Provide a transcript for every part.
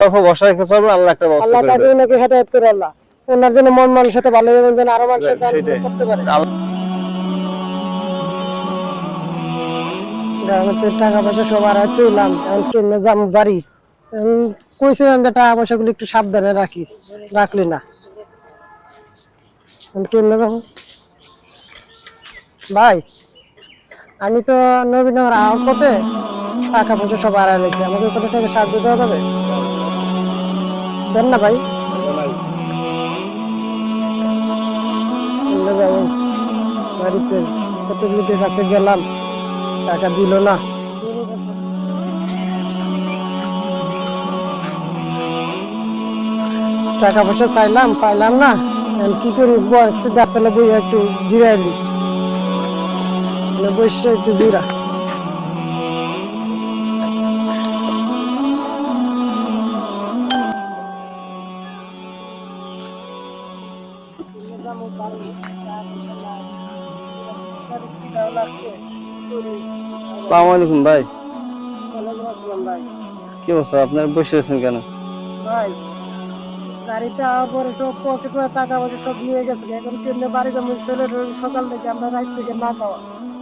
ভরসা রেখে চলবেন, আল্লাহ একটা ব্যবস্থা আল্লাহ করে তাকে দেবে। ওনাকে হেদায়েত করে আল্লাহ ওনার জন্য মন মানুষের ভালো এবং যেন আরো মানুষের সেটাই। করতে পারে। টাকা পয়সা সব আড়াই তুইলাম, এখন কেমনে যাম বাড়ি। কইছিলাম যে টাকা পয়সাগুলো একটু সাবধানে রাখিস, রাখলি না। এখন কেমনে যাবো ভাই? আমি তো নবীনগর আওয়ার পথে টাকা পয়সা সব আড়াই লেছি, আমাকে কোনো টাকা সাহায্য দেওয়া যাবে? দেন না ভাই। কেমনে যাবো বাড়িতে? কত লোকের কাছে গেলাম, টাকা দিল না। টাকা পয়সা চাইলাম, পাইলাম না। এখন কি করি? একটু গাছতলা বই একটু জিরাইলি, বসে একটু জিরা। আসসালামু আলাইকুম ভাই। ভাই কি অবস্থা, আপনার বসে আছেন কেন? ভাই গাড়িতে আওয়ার পরে সব পকেট টাকা পয়সা সব নিয়ে গেছে, এখন কেমনে বাড়ি যাবো? ছেলের সকাল থেকে আমরা রাত থেকে না খাওয়া,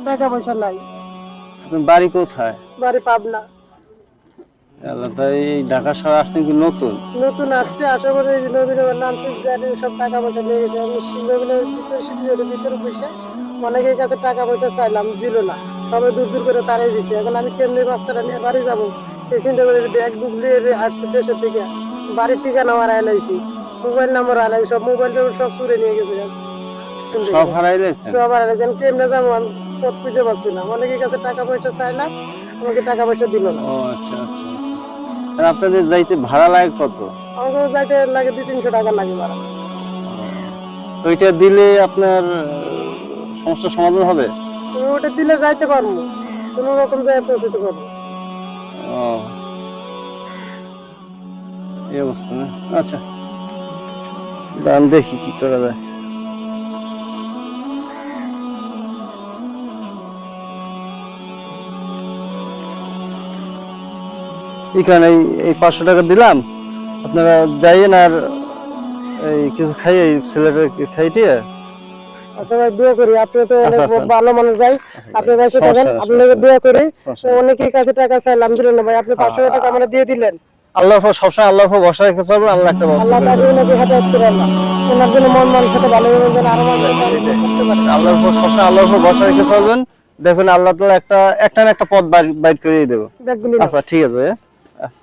টাকা পয়সা নাই। আপনার বাড়ি কোথায়? বাড়ি পাবনা। আল্লাহ, তাই এই ঢাকা শহরে আসছেন কি নতুন? নতুন আসছে, আশা করি নবীনগর নামছে, গাড়ির সব টাকা পয়সা নিয়ে গেছে। আমি নবীনগরের ভিতরে সিটির ভিতরে বসে অনেকের কাছে টাকা পয়সা চাইলাম, দিল না। সবাই দূর দূর করে তারাই দিচ্ছে। এখন আমি কেমনি বাচ্চারা নিয়ে বাড়ি যাবো এই চিন্তা করে ব্যাগ বুক নিয়ে আসছি দেশের থেকে। বাড়ির ঠিকানা হারাই লাইছি, মোবাইল নাম্বার হারাই, সব মোবাইল টোবাইল সব চুরে নিয়ে গেছে। সব হারাই গেছেন? সব হারাই গেছে। কেমনে যাবো আমি পথ খুঁজে পাচ্ছি না। অনেকের কাছে টাকা পয়সা চাইলাম, আমাকে টাকা পয়সা দিল না। ও আচ্ছা আচ্ছা আচ্ছা। আর আপনাদের যাইতে ভাড়া লাগে কত? আমাকে যাইতে লাগে 200-300 টাকা লাগে ভাড়া। তো এটা দিলে আপনার সমস্যার সমাধান হবে? তুমি ওটা দিলে যাইতে পারবো, কোনো রকম জায়গায় পৌঁছতে পারবো। ও, এই অবস্থা না? আচ্ছা, দাম দেখি কি করা যায়। এখানে এই 500 টাকা দিলাম, আপনারা যাইয়েন আর এই কিছু খাইয়ে ছেলেটা খাইটিয়ে। আচ্ছা ভাই, দোয়া করি, আপনি তো অনেক আচ্ছা, আচ্ছা। ভালো মানুষ ভাই। আপনি বেঁচে থাকেন, আপনাকে দোয়া করি। অনেকের কাছে টাকা চাইলাম, দিলেন না ভাই। আপনি 500 টাকা আমরা দিয়ে দিলেন। আল্লাহর উপর সবসময় আল্লাহর উপর ভরসা রেখে চলবেন, আল্লাহ একটা ব্যবস্থা আল্লাহ করে তাকে দেবে। ওনাকে হেদায়েত করে আল্লাহ ওনার জন্য মন মানুষের ভালো এবং যেন আরো মানুষ সেটাই। করতে পারে। আল্লাহর উপর সবসময় আল্লাহর উপর ভরসা রেখে চলবেন, দেখবেন আল্লাহ তাআলা একটা না একটা পথ বাইর করে দেবে। ব্যাগগুলি নাও। আচ্ছা ঠিক আছে। আচ্ছা।